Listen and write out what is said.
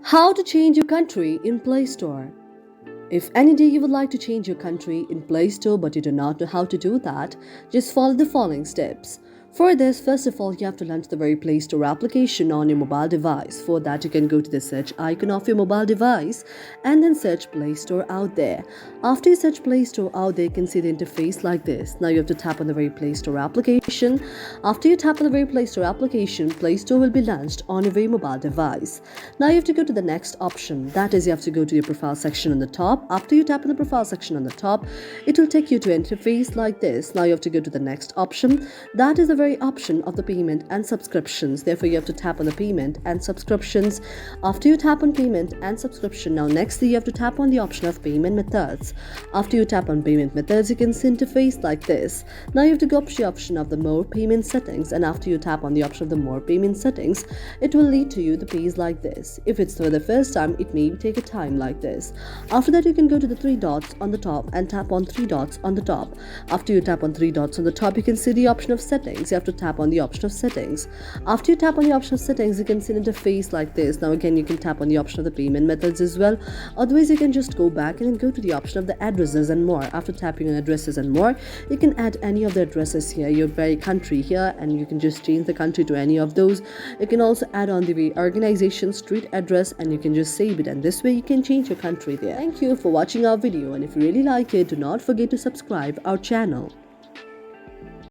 How to change your country in Play Store. If any day you would like to change your country in Play Store but you do not know how to do that, just follow the following steps. For this, first of all, you have to launch the very Play Store application on your mobile device. For that, you can go to the search icon of your mobile device and then search Play Store out there. After you search Play Store out there, you can see the interface like this. Now you have to tap on the very Play Store application. After you tap on the very Play Store application, Play Store will be launched on your very mobile device. Now you have to go to the next option. That is, you have to go to your profile section on the top. After you tap on the profile section on the top, it will take you to an interface like this. Now you have to go to the next option. That is the very option of the payment and subscriptions. Therefore, you have to tap on the payment and subscriptions. After you tap on payment and subscription, now nextly you have to tap on the option of payment methods. After you tap on payment methods, you can see interface like this. Now you have to go up to the option of the more payment settings, and after you tap on the option of the more payment settings, it will lead to you the page like this. If it's for the first time, it may take a time like this. After that, you can go to the three dots on the top and tap on three dots on the top. After you tap on three dots on the top, you can see the option of settings. You have to tap on the option of settings. After you tap on the option of settings, you can see an interface like this. Now again, you can tap on the option of the payment methods as well. Otherwise, you can just go back and then go to the option of the addresses and more. After tapping on addresses and more, you can add any of the addresses here, your very country here, and you can just change the country to any of those. You can also add on the organization street address and you can just save it, and this way you can change your country there. Thank you for watching our video, and if you really like it, do not forget to subscribe our channel.